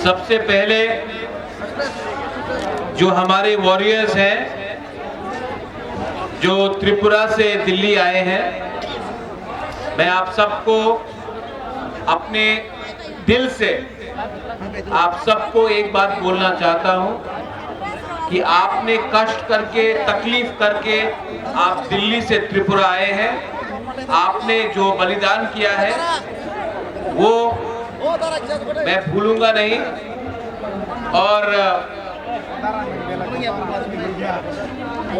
सबसे पहले जो हमारे वॉरियर्स हैं जो त्रिपुरा से दिल्ली आए हैं, मैं आप सबको अपने दिल से आप सबको एक बात बोलना चाहता हूं कि आपने कष्ट करके, तकलीफ करके आप दिल्ली से त्रिपुरा आए हैं। आपने जो बलिदान किया है वो मैं भूलूंगा नहीं। और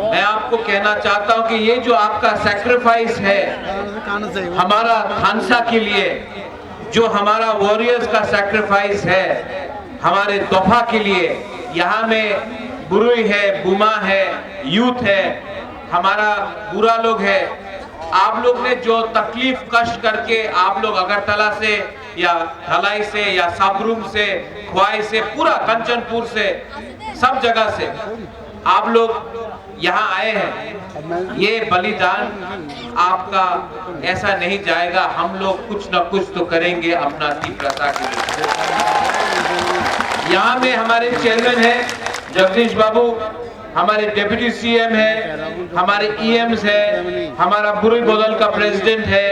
मैं आपको कहना चाहता हूं कि ये जो आपका सैक्रिफाइस है हमारा थानसा के लिए, जो हमारा वॉरियर्स का सैक्रिफाइस है हमारे दोफा के लिए, यहाँ में बुरुई है, बुमा है, यूथ है, हमारा बुरा लोग है, आप लोग ने जो तकलीफ कष्ट करके आप लोग अगरतला से या धलाई से या साबरूम से, ख्वाई से, पूरा कंचनपुर से, सब जगह से आप लोग यहाँ आए हैं। ये बलिदान आपका ऐसा नहीं जाएगा। हम लोग कुछ न कुछ तो करेंगे अपना तीव्रता के लिए। यहाँ में हमारे चेयरमैन है जगदीश बाबू, हमारे डिप्टी सीएम है, हमारे ईएम्स है, हमारा बुरुई बोदल का प्रेसिडेंट है,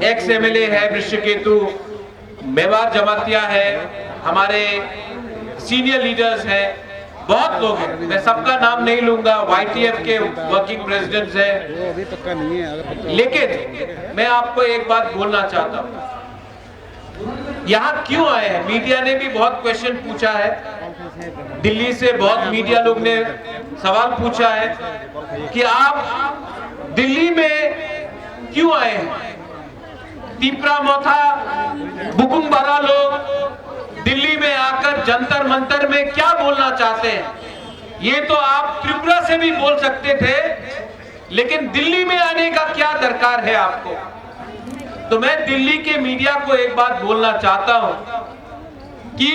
एक्स एमएलए है वृषकेतु, मेवार जमातिया है, हमारे सीनियर लीडर्स हैं, बहुत लोग हैं, मैं सबका नाम नहीं लूंगा, YTF के वर्किंग प्रेसिडेंट्स हैं। लेकिन मैं आपको एक बात बोलना चाहता हूं, यहाँ क्यों आए हैं? मीडिया ने भी बहुत क्वेश्चन पूछा है, दिल्ली से बहुत मीडिया लोग ने सवाल पूछा है कि आप दिल्ली में क्यों आए हैं? तीपरा मोथा बुकुम बारा लोग दिल्ली में आकर जंतर मंतर में क्या बोलना चाहते हैं? ये तो आप त्रिपुरा से भी बोल सकते थे, लेकिन दिल्ली में आने का क्या दरकार है आपको? तो मैं दिल्ली के मीडिया को एक बात बोलना चाहता हूं कि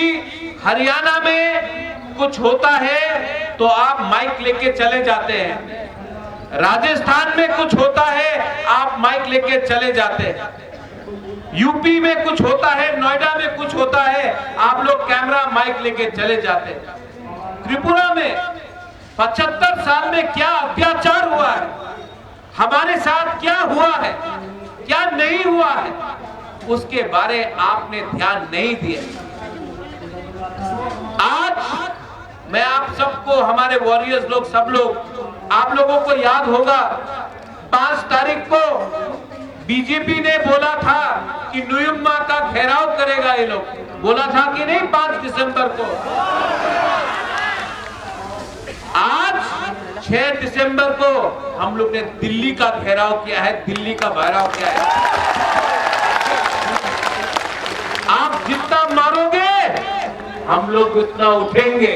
हरियाणा में कुछ होता है तो आप माइक लेके चले जाते हैं, राजस्थान में कुछ होता है आप माइक लेके चले जाते हैं, यूपी में कुछ होता है, नोएडा में कुछ होता है, आप लोग कैमरा माइक लेके चले जाते हैं। त्रिपुरा में 75 साल में क्या अत्याचार हुआ है, हमारे साथ क्या हुआ है, क्या नहीं हुआ है, उसके बारे आपने ध्यान नहीं दिया। आज मैं आप सबको, हमारे वॉरियर्स लोग, सब लोग, आप लोगों को याद होगा 5 तारीख को बीजेपी ने बोला था कि नुयुम्मा का घेराव करेगा, ये लोग बोला था कि नहीं 5 दिसंबर को। आज 6 दिसंबर को हम लोग ने दिल्ली का घेराव किया है, दिल्ली का घेराव किया है। आप जितना मारोगे हम लोग उतना उठेंगे,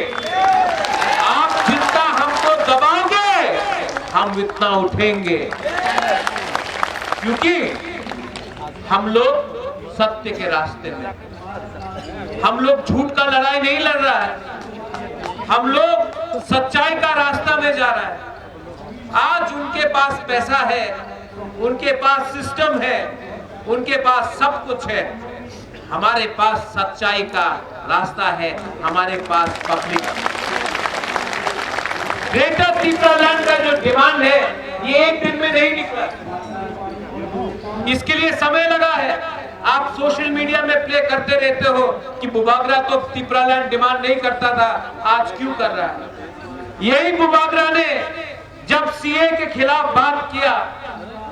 आप जितना हमको दबाओगे हम इतना उठेंगे, क्योंकि हम लोग सत्य के रास्ते में, हम लोग झूठ का लड़ाई नहीं लड़ रहा है, हम लोग सच्चाई का रास्ता में जा रहा है। आज उनके पास पैसा है, उनके पास सिस्टम है, उनके पास सब कुछ है, हमारे पास सच्चाई का रास्ता है, हमारे पास पब्लिक। ग्रेटर त्रिपुरा लैंड का जो डिमांड है ये एक दिन में नहीं निकला, इसके लिए समय लगा है। आप सोशल मीडिया में प्ले करते रहते हो कि बुबागरा तो त्रिपुरा लैंड डिमांड नहीं करता था, आज क्यों कर रहा है? यही बुबागरा ने जब सीए के खिलाफ बात किया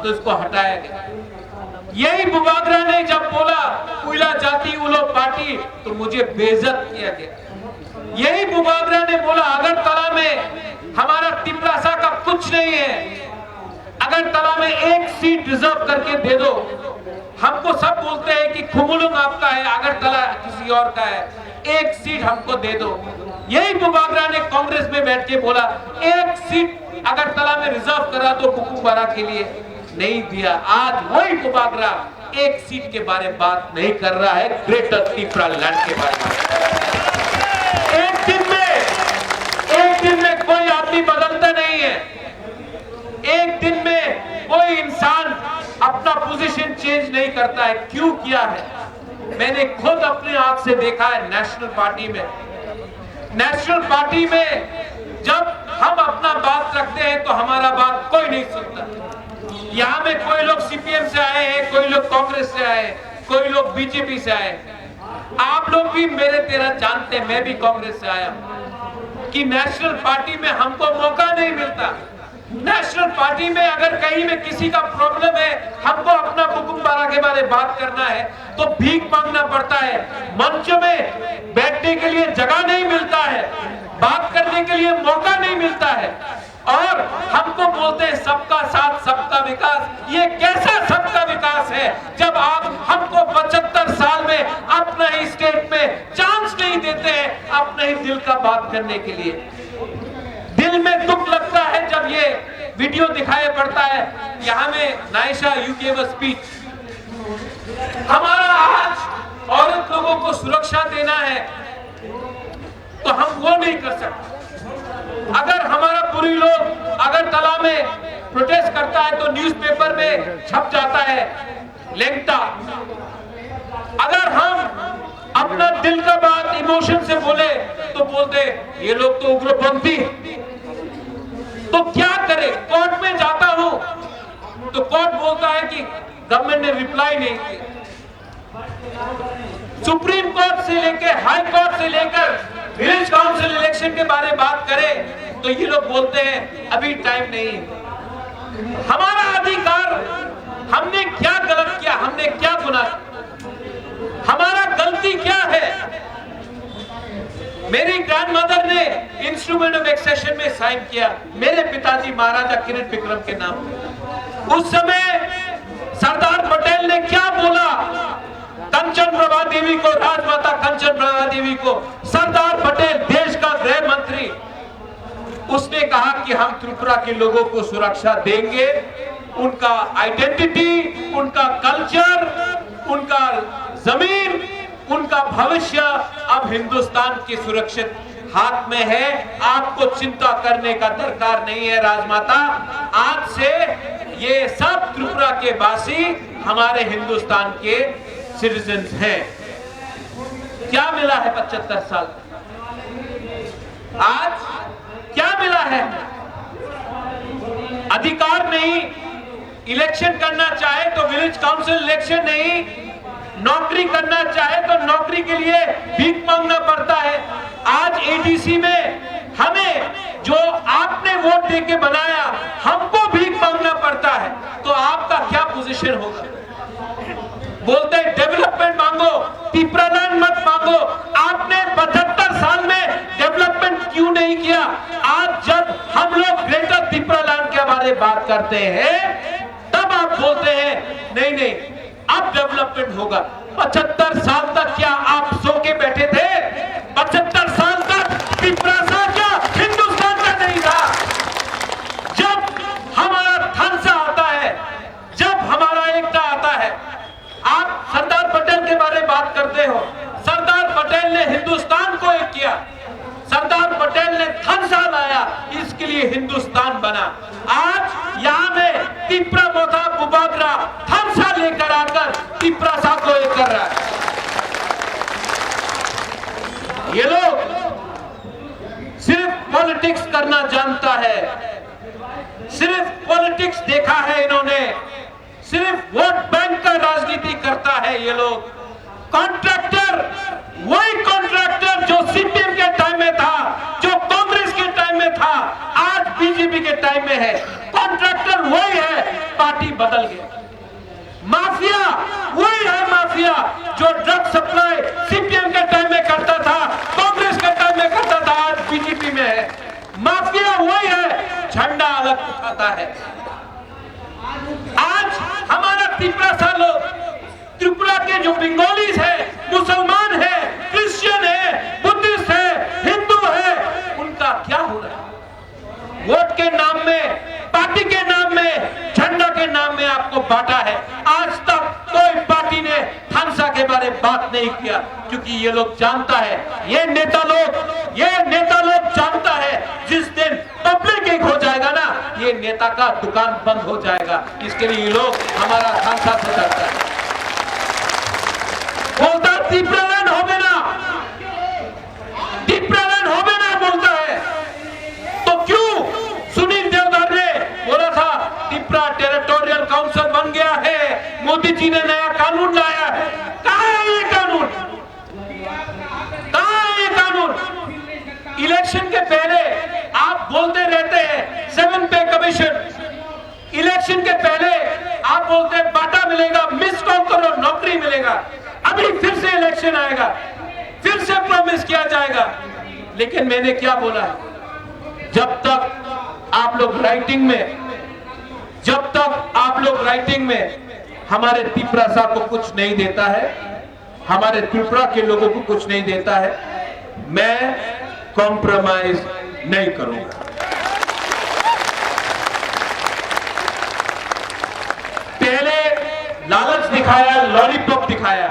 तो इसको हटाया गया। यही बुबागरा ने जब बोला कोयला जाति उलो पार्टी तो मुझे बेइज्जत किया गया। यही बुबागरा ने बोला अगरतला में हमारा तिपरासा का कुछ नहीं है, अगरतला में एक सीट रिजर्व करके दे दो। हमको सब बोलते हैं कि खुमुलुंग आपका है, अगरतला किसी और का है, एक सीट हमको दे दो। यही बुबागरा ने कांग्रेस में बैठ के बोला एक सीट अगरतला में रिजर्व करा दो बुकुम्बारा के लिए, नहीं दिया। आज वही बुबागरा एक सीट के बारे में बात नहीं कर रहा है, ग्रेटर त्रिपुरा लैंड के बारे में। एक दिन में कोई आदमी बदलता नहीं है, एक दिन में कोई इंसान अपना पोजीशन चेंज नहीं करता है। क्यों किया है? मैंने खुद अपनी आंख से देखा है नेशनल पार्टी में। नेशनल पार्टी में जब हम अपना बात रखते हैं तो हमारा बात कोई नहीं सुनता। यहाँ में कोई लोग सीपीएम से आए हैं, कोई लोग कांग्रेस से आए, कोई लोग बीजेपी से आए। आप लोग भी मेरे तेरा जानते हैं, मैं भी कांग्रेस से आया कि नेशनल पार्टी में हमको मौका नहीं मिलता। नेशनल पार्टी में अगर कहीं में किसी का प्रॉब्लम है, हमको अपना बुकुमबारा के बारे में बात करना है तो भीख मांगना पड़ता है। मंच में बैठने के लिए जगह नहीं मिलता है, बात करने के लिए मौका नहीं मिलता है, और हमको बोलते हैं सबका साथ सबका विकास। ये कैसा सबका विकास है जब आप हमको 75 साल में अपना ही स्टेट में चांस नहीं देते हैं अपने ही दिल का बात करने के लिए। दिल में दुख लगता है जब ये वीडियो दिखाई पड़ता है। यहाँ में Naisha you gave a speech. हमारा आज औरत लोगों को सुरक्षा देना है तो हम वो नहीं कर सकते। अगर हमारा पूरी लोग अगरतला में प्रोटेस्ट करता है तो न्यूज़पेपर में छप जाता है लेंटा। अगर हम अपना दिल का बात इमोशन से बोले तो बोलते ये लोग तो उग्रपंथी। तो क्या करे? कोर्ट में जाता हूं तो कोर्ट बोलता है कि गवर्नमेंट ने रिप्लाई नहीं किया। सुप्रीम कोर्ट से लेकर हाई कोर्ट से लेकर विलेज काउंसिल इलेक्शन के बारे में बात करें तो ये लोग बोलते हैं अभी टाइम नहीं। हमारा अधिकार, हमने क्या गलत किया, हमने क्या गुनाह, हमारा गलती क्या है? मेरी ग्रैंडमदर ने इंस्ट्रूमेंट ऑफ एक्सेशन में साइन किया मेरे पिताजी महाराजा किरण विक्रम के नाम। उस समय सरदार पटेल ने क्या बोला? कंचन प्रभा देवी को, राजमाता कंचन प्रभा देवी को, सरदार पटेल देश का गृह मंत्री, उसने कहा कि हम त्रिपुरा के लोगों को सुरक्षा देंगे। उनका आइडेंटिटी, उनका कल्चर, उनका जमीन, उनका भविष्य अब हिंदुस्तान की सुरक्षित हाथ में है। आपको चिंता करने का दरकार नहीं है राजमाता। आज से ये सब त्रिपुरा के वासी हमारे हिंदुस्तान के सिटीजन्स हैं। क्या मिला है 75 साल? आज क्या मिला है? अधिकार नहीं, इलेक्शन करना चाहे तो विलेज काउंसिल इलेक्शन नहीं, नौकरी करना चाहे तो नौकरी के लिए भीख मांगना पड़ता है। आज एडीसी में हमें जो आपने वोट देके बनाया, हमको भीख मांगना पड़ता है। तो आपका क्या पोजीशन होगा? बोलते हैं डेवलपमेंट मांगो, पिपरालैंड मत मांगो। आपने 75 साल में डेवलपमेंट क्यों नहीं किया? आज जब हम लोग ग्रेटर पिपरालैंड के बारे में बात करते हैं तब आप बोलते हैं नहीं नहीं अब डेवलपमेंट होगा। 75 साल तक क्या आप सो के बैठे थे? 75 साल तक पिपरासा क्या हिंदुस्तान का नहीं था? जब हमारा थानसा आता है, जब हमारा एकता आता है, आप सरदार पटेल के बारे में बात करते हो। सरदार पटेल ने हिंदुस्तान को एक किया, सरदार पटेल ने थानसा लाया, इसके लिए हिंदुस्तान बना। आज यहाँ में तिप्रा मोथा बुबागरा थानसा लेकर आकर तिप्रासा को एक कर रहा है। ये लोग सिर्फ पॉलिटिक्स करना जानता है, सिर्फ पॉलिटिक्स देखा है इन्होंने, सिर्फ वोट बैंक का राजनीति करता है ये लोग। कॉन्ट्रैक्टर, वही कॉन्ट्रैक्टर जो सीपीएम के टाइम में था, जो कांग्रेस के टाइम में था, आज बीजेपी के टाइम में है। कॉन्ट्रैक्टर वही है, पार्टी बदल गई। माफिया वही है, माफिया जो ड्रग सप्लाई सीपीएम के टाइम में करता था, कांग्रेस के टाइम में करता था, आज बीजेपी में है। माफिया वही है, झंडा अलग उठाता है। आज हमारा त्रिपुरा लोग, त्रिपुरा के जो बंगालीज है, मुसलमान है, क्रिश्चियन है, बुद्धिस्ट है, हिंदू है, उनका क्या हो रहा है? वोट के नाम में, पार्टी के नाम में, झंडा के नाम में आपको बांटा है। आज तक कोई पार्टी ने थानसा के बारे में बात नहीं किया, क्योंकि ये लोग जानता है, ये नेता लोग जानता है जिस दिन पब्लिक एक हो जाएगा ना, ये नेता का दुकान बंद हो जाएगा। इसके लिए ये लोग हमारा थानसा से डरता है। बोलता टिप्रालैंड होबे ना, टिप्रालैंड होबे ना बोलता है, तो क्यों सुनील देवधर ने बोला था टिप्रा टेरिटोरियल काउंसिल बन गया है, मोदी जी ने नया कानून लाया है? कहां है ये कानून? कहां है ये कानून? इलेक्शन के पहले आप बोलते रहते हैं 7 पे कमीशन, इलेक्शन के पहले आप बोलते हैं बाटा मिलेगा, मिस कॉल करो नौकरी मिलेगा, अभी फिर से इलेक्शन आएगा, फिर से प्रॉमिस किया जाएगा। लेकिन मैंने क्या बोला, जब तक आप लोग राइटिंग में हमारे त्रिपुरा को कुछ नहीं देता है, हमारे त्रिपुरा के लोगों को कुछ नहीं देता है, मैं कॉम्प्रोमाइज नहीं करूंगा। पहले लालच दिखाया, लॉलीपॉप दिखाया,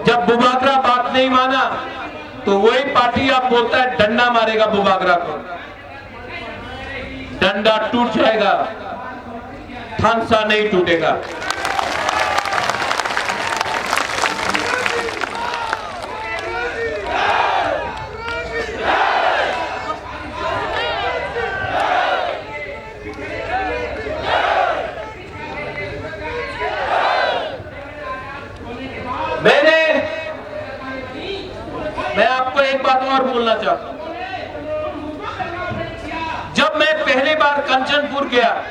जब बुबागरा बात नहीं माना तो वही पार्टी आप बोलता है डंडा मारेगा बुबागरा को, डंडा टूट जाएगा, थानसा नहीं टूटेगा। मैं आपको एक बात और बोलना चाहता हूं, जब मैं पहली बार कंचनपुर गया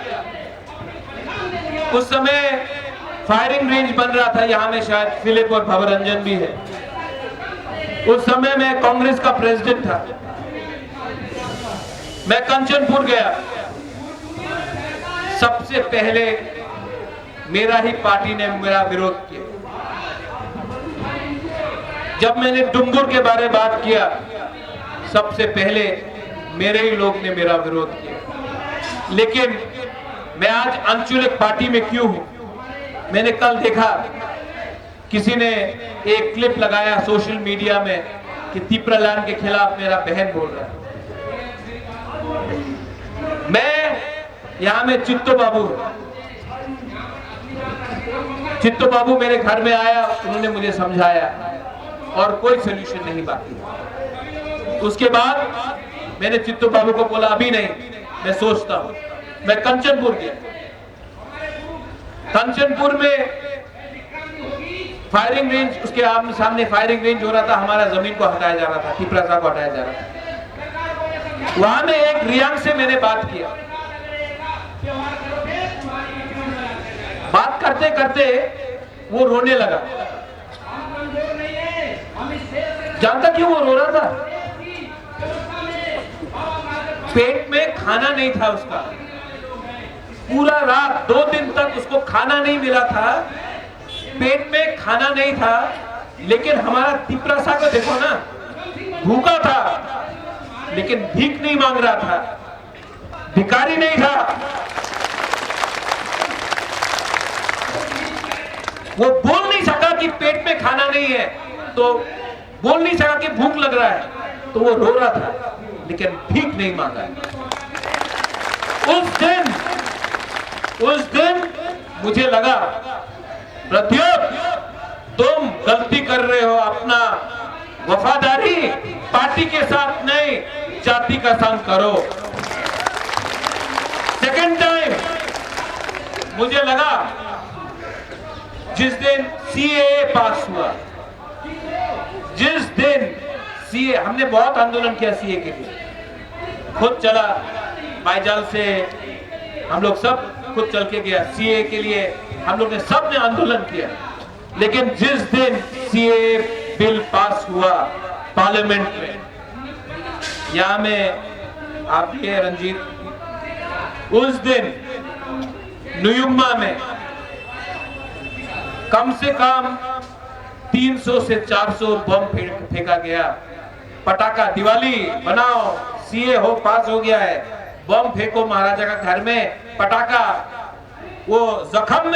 उस समय फायरिंग रेंज बन रहा था, यहां में शायद फिलिप और भवरंजन भी है। उस समय मैं कांग्रेस का प्रेसिडेंट था। मैं कंचनपुर गया, सबसे पहले मेरा ही पार्टी ने मेरा विरोध किया। जब मैंने डुंगुर के बारे में बात किया, सबसे पहले मेरे ही लोग ने मेरा विरोध किया। लेकिन मैं आज आंचलिक पार्टी में क्यों हूं? मैंने कल देखा किसी ने एक क्लिप लगाया सोशल मीडिया में कि टिप्रालैंड के खिलाफ मेरा बहन बोल रहा है। मैं यहां में चित्तो बाबू मेरे घर में आया, उन्होंने मुझे समझाया और कोई सोल्यूशन नहीं बाकी। उसके बाद मैंने चित्तो बाबू को बोला अभी नहीं, मैं सोचता हूं। मैं कंचनपुर गया, कंचनपुर में फायरिंग रेंज, उसके सामने फायरिंग रेंज हो रहा था, हमारा जमीन को हटाया जा रहा था, टिप्रा को हटाया जा रहा था। वहां में एक रियांग से मैंने बात किया, बात करते करते वो रोने लगा। जानता क्यों वो रो रहा था? पेट में खाना नहीं था उसका, पूरा रात 2 दिन तक उसको खाना नहीं मिला था, पेट में खाना नहीं था। लेकिन हमारा टिप्रा को देखो ना, भूखा था लेकिन भीख नहीं मांग रहा था, भिखारी नहीं था। वो बोल नहीं सका कि पेट में खाना नहीं है, तो बोल नहीं सका कि भूख लग रहा है, तो वो रो रहा था लेकिन भीख नहीं मांगा। उस दिन मुझे लगा प्रद्योत तुम गलती कर रहे हो, अपना वफादारी पार्टी के साथ नहीं जाति का संग करो। सेकेंड टाइम मुझे लगा जिस दिन सीएए पास हुआ, जिस दिन सीए, हमने बहुत आंदोलन किया सीए के लिए, खुद चला बाईजाल से, हम लोग सब खुद चल के गया सीए के लिए, हम लोग ने सब ने आंदोलन किया। लेकिन जिस दिन सीए बिल पास हुआ पार्लियामेंट में, यहां में आप भी है रंजीत, उस दिन न्यूयुम्मा में कम से कम 300 से 400 बम फेंका गया। पटाखा, दिवाली बनाओ, सीए हो पास हो गया है, बम फेंको महाराजा का घर में, पटाखा, वो जख्म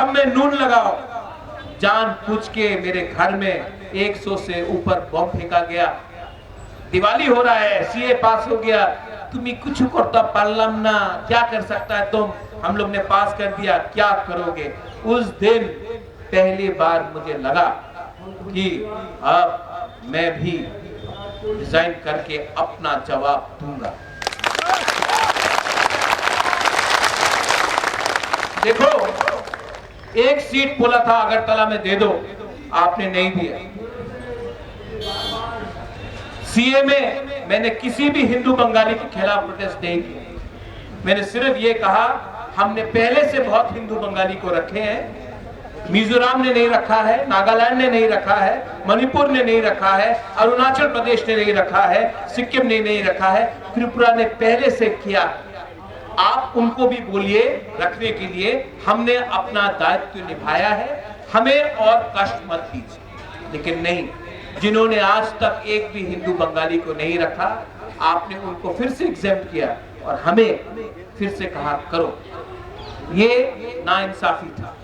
में नून लगाओ। जान पूछ के मेरे घर में 100 से ऊपर बम फेंका गया। दिवाली हो रहा है, सीए पास हो गया, तुम्हें कुछ करता पारलाम ना, क्या कर सकता है तुम? हम लोग ने पास कर दिया, क्या करोगे? उस दिन पहली बार मुझे लगा कि अब मैं भी रिजाइन करके अपना जवाब दूंगा। देखो, एक सीट बोला था अगरतला में दे दो, आपने नहीं दिया। सीए में मैंने किसी भी हिंदू बंगाली के खिलाफ प्रोटेस्ट नहीं किया। मैंने सिर्फ ये कहा, हमने पहले से बहुत हिंदू बंगाली को रखे हैं। मिजोरम ने नहीं रखा है, नागालैंड ने नहीं रखा है, मणिपुर ने नहीं रखा है, अरुणाचल प्रदेश ने नहीं रखा है, सिक्किम ने नहीं रखा है, त्रिपुरा ने पहले से किया। आप उनको भी बोलिए रखने के लिए, हमने अपना दायित्व निभाया है, हमें और कष्ट मत दीजिए। लेकिन नहीं, जिन्होंने आज तक एक भी हिंदू बंगाली को नहीं रखा, आपने उनको फिर से एग्जेम्प्ट किया और हमें फिर से कहा करो। ये नाइंसाफी था।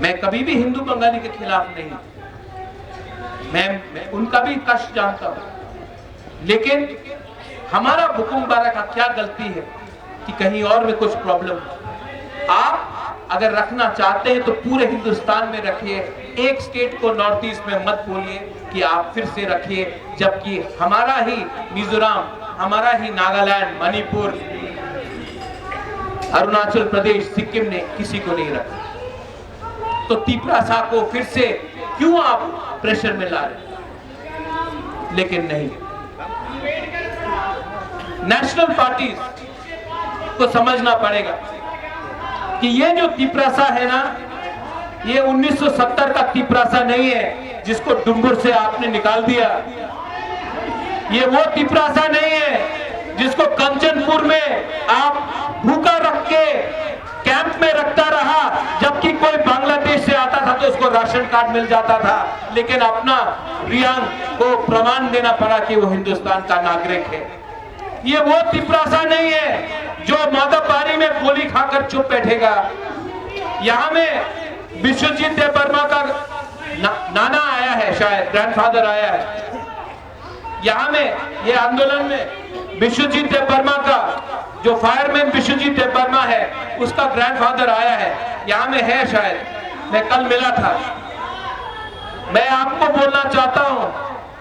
मैं कभी भी हिंदू बंगाली के खिलाफ नहीं, मैं उनका भी कष्ट जानता हूं, लेकिन हमारा हुकुमबारा का क्या गलती है कि कहीं और में कुछ प्रॉब्लम है। आप अगर रखना चाहते हैं तो पूरे हिंदुस्तान में रखिए, एक स्टेट को नॉर्थ ईस्ट में मत बोलिए कि आप फिर से रखिए, जबकि हमारा ही मिजोरम, हमारा ही नागालैंड, मणिपुर, अरुणाचल प्रदेश, सिक्किम ने किसी को नहीं रखा। तो तिपरासा को फिर से क्यों आप प्रेशर में ला रहे? लेकिन नहीं, नेशनल पार्टीज को समझना पड़ेगा कि ये जो तिपरासा है ना, ये 1970 का तिपरासा नहीं है जिसको डुंगुर से आपने निकाल दिया। ये वो तिपरासा नहीं है जिसको कंचनपुर में आप भूखा रख के कैंप में रखता रहा, जबकि कोई बांग्लादेश से आता था तो उसको राशन कार्ड मिल जाता था, लेकिन अपना रियांग को प्रमाण देना पड़ा कि वो हिंदुस्तान का नागरिक है। ये वो तिपरासा नहीं है जो माधवबारी में गोली खाकर चुप बैठेगा। यहाँ में विश्वजीत देवबर्मा का नाना आया है, शायद ग्रैंडफादर आया है। यहाँ में ये आंदोलन में विश्वजीत देवबर्मा का, जो फायरमैन विश्वजीत देवबर्मा है, उसका ग्रैंडफादर आया है, यहाँ में है शायद, मैं कल मिला था। मैं आपको बोलना चाहता हूँ,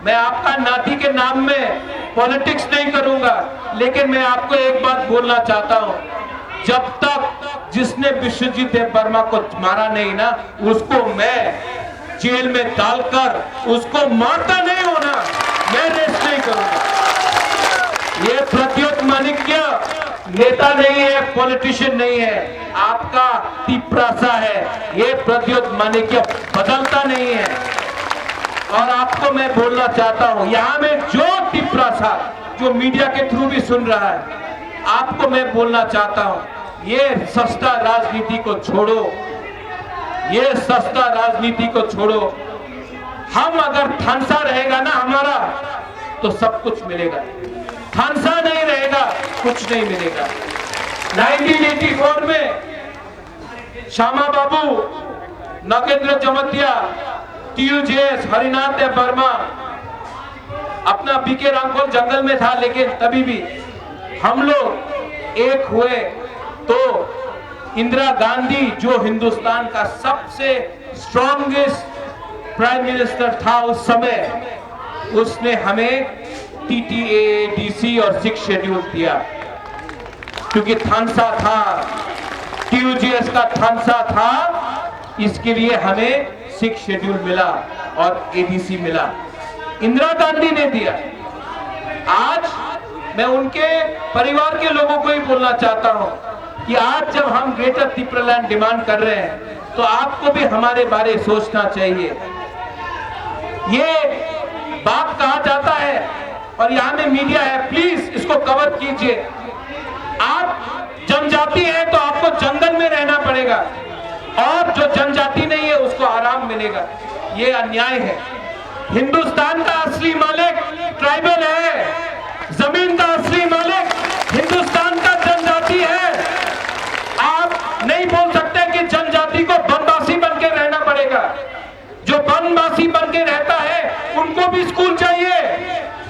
मैं आपका नाती के नाम में पॉलिटिक्स नहीं करूंगा, लेकिन मैं आपको एक बात बोलना चाहता हूं, जब तक जिसने विश्वजीत देवबर्मा को मारा नहीं ना, उसको मैं जेल में डालकर उसको मारता नहीं होना, मैं रेस्ट नहीं करूंगा। ये प्रद्योत माणिक्य नेता नहीं है, पॉलिटिशियन नहीं है, आपका तिपरासा है। ये प्रद्योत माणिक्य बदलता नहीं है। और आपको मैं बोलना चाहता हूं, यहाँ में जो तिपरासा, जो मीडिया के थ्रू भी सुन रहा है, आपको मैं बोलना चाहता हूं, ये सस्ता राजनीति को छोड़ो, ये सस्ता राजनीति को छोड़ो। हम अगर थानसा रहेगा ना हमारा, तो सब कुछ मिलेगा। थानसा नहीं रहेगा, कुछ नहीं मिलेगा। 1984 में श्यामा बाबू, नागेंद्र जमतिया, TUJS, हरिनाथ देवबर्मा, अपना बीके रामखोल जंगल में था, लेकिन तभी भी हम लोग एक हुए तो इंदिरा गांधी, जो हिंदुस्तान का सबसे स्ट्रॉन्गेस्ट प्राइम मिनिस्टर था उस समय, उसने हमें TTA, DC और 6 शेड्यूल दिया, क्योंकि थानसा था, TUJS का थानसा था, इसके लिए हमें 6 शेड्यूल मिला और ADC मिला, इंदिरा गांधी ने दिया। आज मैं उनके परिवार के लोगों को ही बोलना चाहता हूं कि आज जब हम ग्रेटर त्रिपुरालैंड डिमांड कर रहे हैं, तो आपको भी हमारे बारे सोचना चाहिए। ये बात कहा जाता है और यहाँ में मीडिया है, प्लीज इसको कवर कीजिए। आप जनजाति हैं तो आपको जंगल में रहना पड़ेगा, और जो जनजाति नहीं है उसको आराम मिलेगा। ये अन्याय है। हिंदुस्तान का असली मालिक ट्राइबल है, जमीन का असली मालिक हिंदुस्तान का जनजाति है। आप नहीं बोल सकते कि जनजाति को बनवासी बन के रहना पड़ेगा। जो बनवासी बन के रहता है उनको भी स्कूल चाहिए,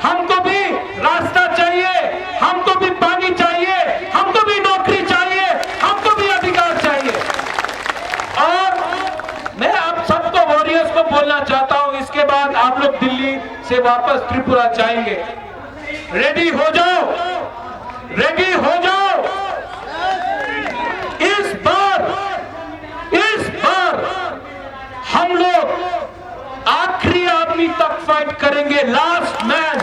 हमको भी रास्ता चाहिए, हमको भी पानी चाहिए, हमको भी नौकरी से वापस त्रिपुरा जाएंगे। रेडी हो जाओ, रेडी हो जाओ। इस बार हम लोग आखिरी आदमी तक फाइट करेंगे। Last man,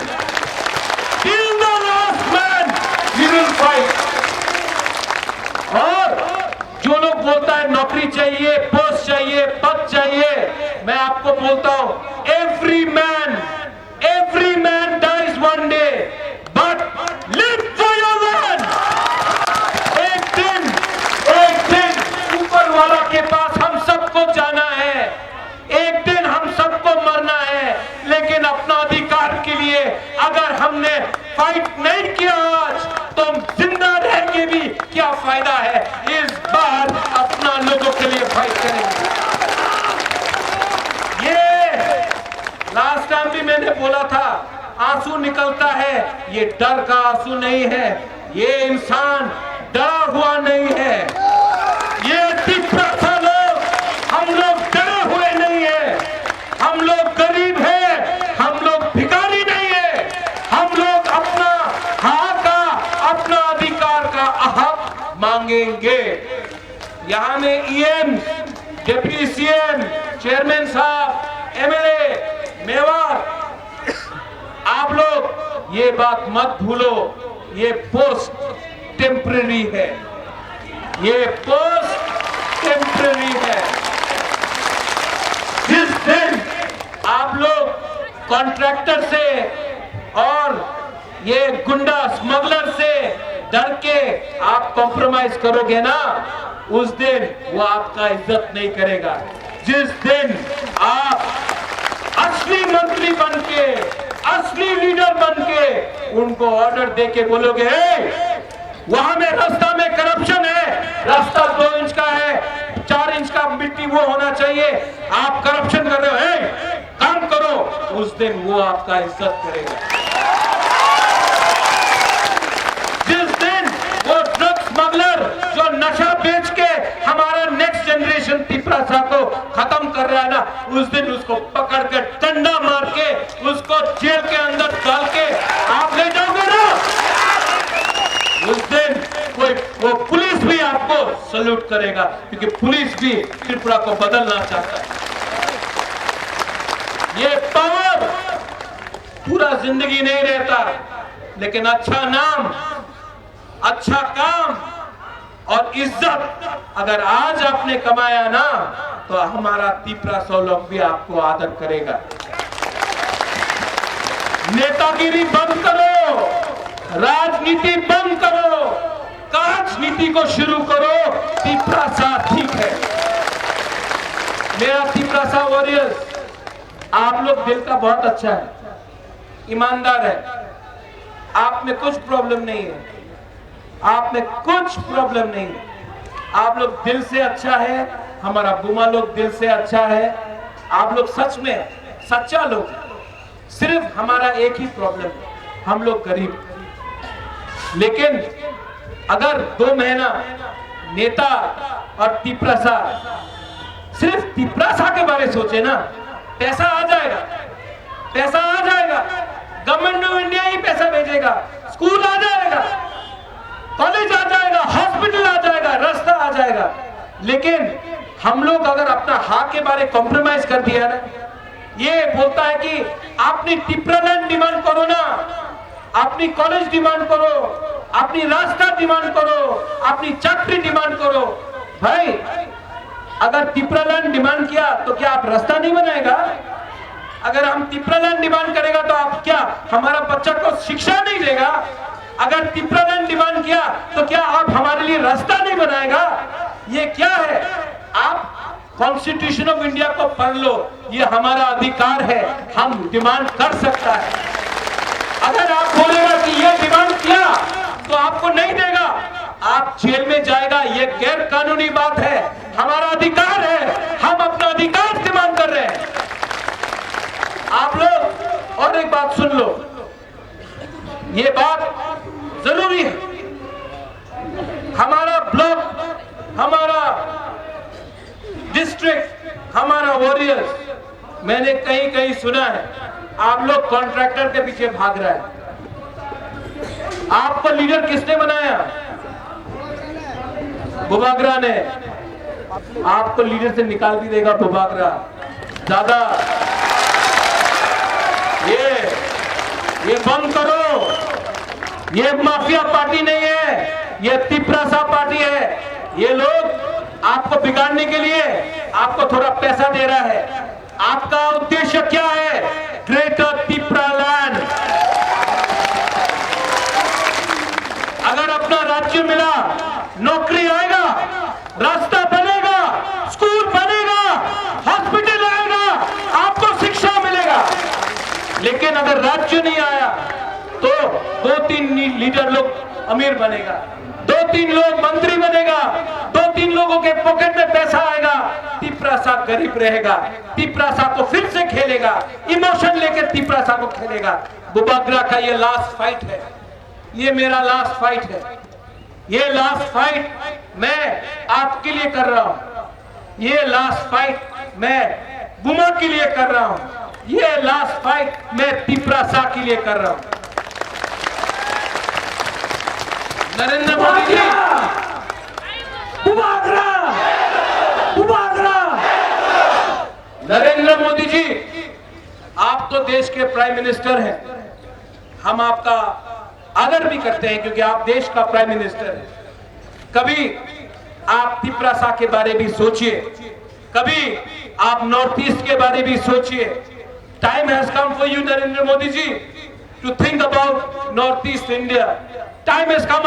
till the last man we will fight. और जो लोग बोलता है नौकरी चाहिए, पोस्ट चाहिए, पद चाहिए, मैं आपको बोलता हूं, every man dies one day, but live for your land. एक दिन ऊपर वाला के पास हम सबको जाना है, एक दिन हम सबको मरना है, लेकिन अपना अधिकार के लिए अगर हमने फाइट नहीं किया आज, तो हम जिंदा रह के भी क्या फायदा है। इस बार अपना लोगों के लिए फाइट करेंगे। ये लास्ट टाइम भी मैंने बोला था, आंसू निकलता है, ये डर का आंसू नहीं है, ये इंसान डरा हुआ नहीं है। ये तिब्बत लोग, हम लोग डरे हुए नहीं है, हम लोग गरीब हैं, हम लोग भिखारी नहीं है, हम लोग अपना हक का, अपना अधिकार का हक मांगेंगे। यहां में ईएम, डिप्टी सीएम, चेयरमैन साहब, एमएलए, मेवार, आप लोग ये बात मत भूलो, ये पोस्ट टेम्पररी है, ये पोस्ट टेम्पररी है। जिस दिन आप लोग कॉन्ट्रैक्टर से और ये गुंडा स्मगलर से डर के आप कॉम्प्रोमाइज करोगे ना, उस दिन वो आपका इज्जत नहीं करेगा। जिस दिन आप असली मंत्री बन के, असली लीडर बन के उनको ऑर्डर दे के बोलोगे, वहां में रास्ता में करप्शन है, रास्ता 2 इंच का है, 4 इंच का मिट्टी वो होना चाहिए, आप करप्शन कर रहे हो, काम करो, उस दिन वो आपका इज्जत करेगा। जिस दिन वो ड्रग स्मगलर जो नशा बेच के हमारा नेक्स्ट जनरेशन तिपरासा को खत्म कर रहा है ना, उस दिन उसको पकड़ के डंडा मार के उसको जेल के अंदर डाल के आप ले जाओगे ना, उस दिन वो पुलिस भी आपको सल्यूट करेगा, क्योंकि पुलिस भी त्रिपुरा को बदलना चाहता है। ये पावर पूरा जिंदगी नहीं रहता, लेकिन अच्छा नाम, अच्छा काम और इज्जत अगर आज आपने कमाया ना, तो हमारा तिपरासा लोग भी आपको आदर करेगा। नेतागिरी बंद करो, राजनीति बंद करो, राजनीति को शुरू करो। तिपरासा ठीक है। मेरा तिपरासा वॉरियर्स, आप लोग दिल का बहुत अच्छा है, ईमानदार है, आप में कुछ प्रॉब्लम नहीं है, आप में कुछ प्रॉब्लम नहीं है, आप लोग दिल से अच्छा है, हमारा बुमा लोग दिल से अच्छा है, आप लोग सच में सच्चा लोग। सिर्फ हमारा एक ही प्रॉब्लम है, हम लोग गरीब। लेकिन अगर 2 महीना नेता और तिपरासा सिर्फ तिपरासा के बारे में सोचे ना, पैसा आ जाएगा, पैसा आ जाएगा, गवर्नमेंट ऑफ इंडिया ही पैसा भेजेगा, स्कूल आ जाएगा, कॉलेज आ जाएगा, हॉस्पिटल आ जाएगा, रास्ता आ जाएगा। लेकिन हम लोग अगर अपना हक के बारे कॉम्प्रोमाइज कर दिया ना, ये बोलता है कि अपनी टिपरालैंड डिमांड करो ना, अपनी कॉलेज डिमांड करो, अपनी रास्ता डिमांड करो, अपनी चाकरी डिमांड करो। भाई अगर टिपरालैंड डिमांड किया तो क्या आप रास्ता नहीं बनाएगा? अगर हम टिपरालैंड डिमांड करेगा तो आप क्या हमारा बच्चा को शिक्षा नहीं देगा? अगर टिपरालैंड डिमांड किया तो क्या आप हमारे लिए रास्ता नहीं बनाएगा? ये क्या है? आप कॉन्स्टिट्यूशन ऑफ इंडिया को पढ़ लो, ये हमारा अधिकार है, हम डिमांड कर सकता है। अगर आप बोलेगा कि ये डिमांड किया तो आपको नहीं देगा, आप जेल में जाएगा, ये गैर कानूनी बात है, हमारा अधिकार है, हम अपना अधिकार डिमांड कर रहे हैं। आप लोग और एक बात सुन लो, ये बात जरूरी है, हमारा ब्लॉक, हमारा डिस्ट्रिक्ट, हमारा वॉरियर्स, मैंने कहीं कहीं सुना है आप लोग कॉन्ट्रैक्टर के पीछे भाग रहे हैं। आपको लीडर किसने बनाया? बुबागरा ने। आपको लीडर से निकाल भी देगा बुबागरा। ज्यादा ये बंद करो। ये माफिया पार्टी नहीं है, ये तिपरासा पार्टी है। ये लोग आपको बिगाड़ने के लिए आपको थोड़ा पैसा दे रहा है। आपका उद्देश्य क्या है? ग्रेटर तिपरालैंड। अगर अपना राज्य मिला, नौकरी आएगा, रास्ता बनेगा, स्कूल बनेगा, हॉस्पिटल आएगा, आपको शिक्षा मिलेगा। लेकिन अगर राज्य नहीं आया तो 2-3 लीडर लोग अमीर बनेगा, 2-3 लोग मंत्री बनेगा, 2-3 लोगों के पॉकेट में पैसा आएगा। तिपरासा गरीब रहेगा, तिपरासा को फिर से खेलेगा, इमोशन लेकर तिपरासा को खेलेगा। बुबागरा का ये लास्ट फाइट है, ये मेरा लास्ट फाइट है। ये लास्ट फाइट मैं आपके लिए कर रहा हूं। ये लास्ट फाइट मैं बुमा के लिए कर रहा हूं। ये लास्ट फाइट मैं तिपरासा के लिए कर रहा हूं। नरेंद्र मोदी जी, बुबागरा, बुबागरा। नरेंद्र मोदी जी, आप तो देश के प्राइम मिनिस्टर हैं। हम आपका आदर भी करते हैं क्योंकि आप देश का प्राइम मिनिस्टर हैं। कभी आप तिपरासा के बारे में सोचिए, कभी आप नॉर्थ ईस्ट के बारे में सोचिए। Time has come for you Narendra Modi ji to think about north east India. Time has come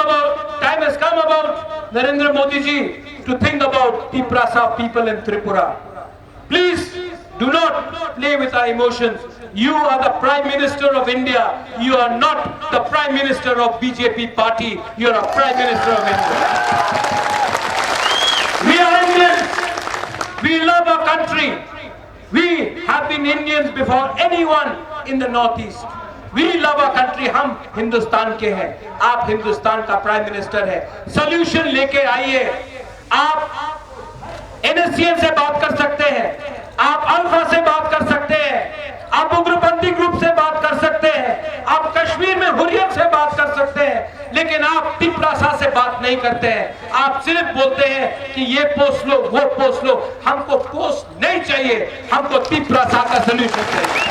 about Narendra Modi ji to think about Tiprasa people in Tripura. Please do not play with our emotions. You are the Prime Minister of India. You are not the Prime Minister of BJP party. You are a Prime Minister of India. We are Indians. We love our country. We have been Indians before anyone in the Northeast. We love our country. हम हिंदुस्तान के हैं, आप हिंदुस्तान का prime minister है। Solution लेके आइए। आप NSCN से बात कर सकते हैं, आप अल्फा से बात कर सकते हैं, आप उग्रपंथी ग्रुप से बात कर सकते हैं, आप कश्मीर में हुर्रियत से बात कर सकते हैं, लेकिन आप तिपरासा से बात नहीं करते हैं। आप सिर्फ बोलते हैं कि ये पोस्ट लो, वो पोस्ट लो। हमको पोस्ट नहीं चाहिए, हमको तिपरासा का सलूशन चाहिए।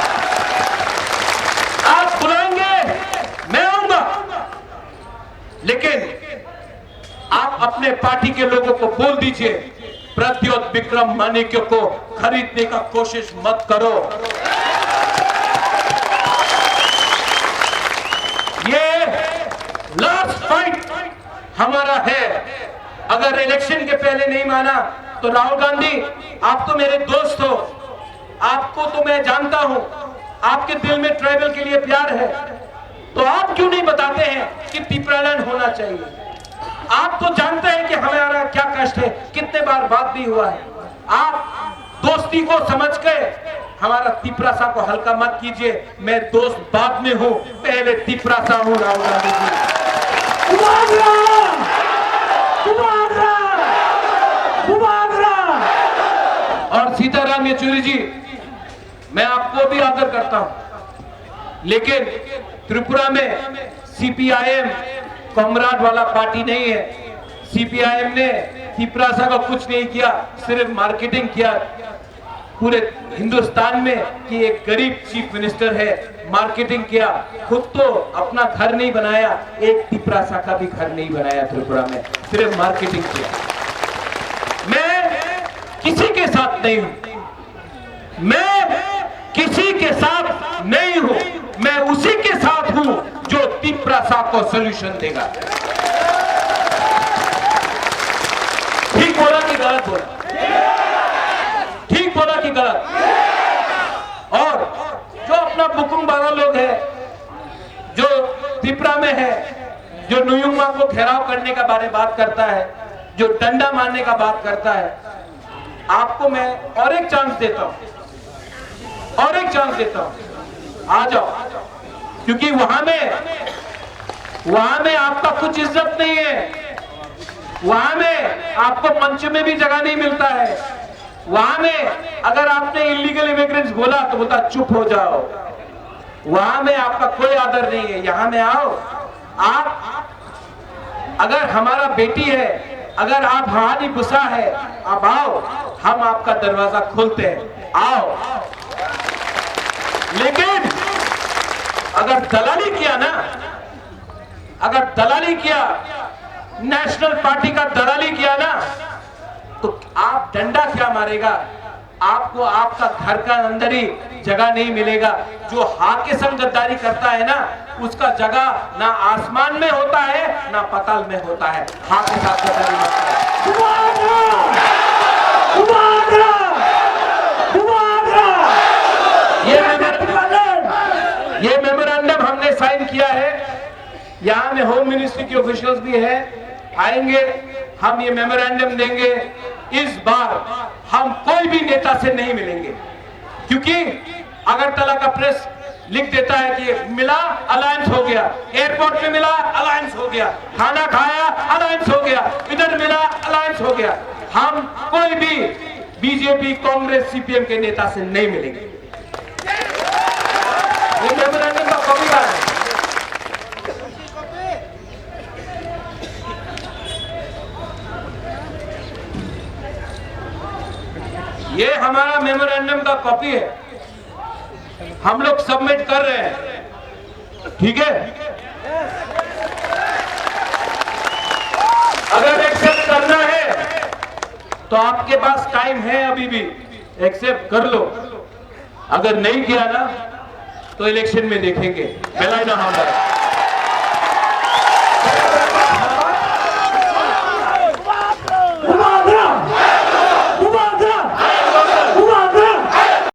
आप बुलाएंगे, मैं आऊंगा, लेकिन आप अपने पार्टी के लोगों को बोल दीजिए, प्रद्योत विक्रम मानिक्य को खरीदने का कोशिश मत करो। ये लास्ट फाइट हमारा है। अगर इलेक्शन के पहले नहीं माना तो राहुल गांधी, आप तो मेरे दोस्त हो, आपको तो मैं जानता हूं, आपके दिल में ट्राइबल के लिए प्यार है, तो आप क्यों नहीं बताते हैं कि तिपरालैंड होना चाहिए? आप तो जानते हैं कि हमारा क्या कष्ट है, कितने बार बात भी हुआ है। आप दोस्ती को समझ के हमारा तिपरासा को हल्का मत कीजिए। मैं दोस्त बाद में हूं, पहले तिपरासा हूं। राहुल गांधी जी, बुबागरा, बुबागरा, बुबागरा। और सीताराम येचुरी जी, मैं आपको भी आदर करता हूं, लेकिन त्रिपुरा में CPIM कॉमराड वाला पार्टी नहीं है। CPIM ने तिपरासा का कुछ नहीं किया, सिर्फ मार्केटिंग किया पूरे हिंदुस्तान में कि एक गरीब चीफ मिनिस्टर है। मार्केटिंग किया, खुद तो अपना घर नहीं बनाया, एक तिपरासा का भी घर नहीं बनाया त्रिपुरा में, सिर्फ मार्केटिंग किया। मैं किसी के साथ नहीं हूं, मैं किसी के साथ नहीं हूं, मैं उसी के साथ हूं जो तिपरासा को सॉल्यूशन देगा। ठीक बोला कि गलत बोला? ठीक बोला कि गलत? और जो अपना बुकुम बारा लोग है, जो त्रिपुरा में है, जो नुयुमा को घेराव करने का बारे बात करता है, जो डंडा मारने का बात करता है, आपको मैं और एक चांस देता हूं, और एक चांस देता हूं, आ जाओ। क्योंकि वहां में आपका कुछ इज्जत नहीं है, वहां में आपको मंच में भी जगह नहीं मिलता है। वहां में अगर आपने इलीगल इमिग्रेंट्स बोला तो बोलता चुप हो जाओ, वहां में आपका कोई आदर नहीं है। यहां में आओ, आप अगर हमारा बेटी है, अगर आप हमारी बुसा है, आप आओ, हम आपका दरवाजा खोलते हैं, आओ। लेकिन अगर दलाली किया ना, अगर दलाली किया, नेशनल पार्टी का दलाली किया ना, तो आप डंडा क्या मारेगा, आपको आपका घर का अंदर ही जगह नहीं मिलेगा। जो हाथ के संग गद्दारी करता है ना, उसका जगह ना आसमान में होता है ना पाताल में होता है। हाथ के साथ गद्दारी होता है। ये मेमोरेंडम हमने साइन किया है। यहाँ में होम मिनिस्ट्री के ऑफिशियल्स भी है, आएंगे, हम ये मेमोरेंडम देंगे। इस बार हम कोई भी नेता से नहीं मिलेंगे, क्योंकि अगरतला का प्रेस लिख देता है कि मिला अलायंस हो गया, एयरपोर्ट में मिला अलायंस हो गया, खाना खाया अलायंस हो गया, इधर मिला अलायंस हो गया। हम कोई भी बीजेपी, कांग्रेस, सीपीएम के नेता से नहीं मिलेंगे। ये मेमोरेंडम का कॉपी का है। ये हमारा मेमोरेंडम का कॉपी है, हम लोग सबमिट कर रहे हैं, ठीक है। अगर एक्सेप्ट करना है तो आपके पास टाइम है, अभी भी एक्सेप्ट कर लो। अगर नहीं किया ना तो इलेक्शन में देखेंगे। बेलाइना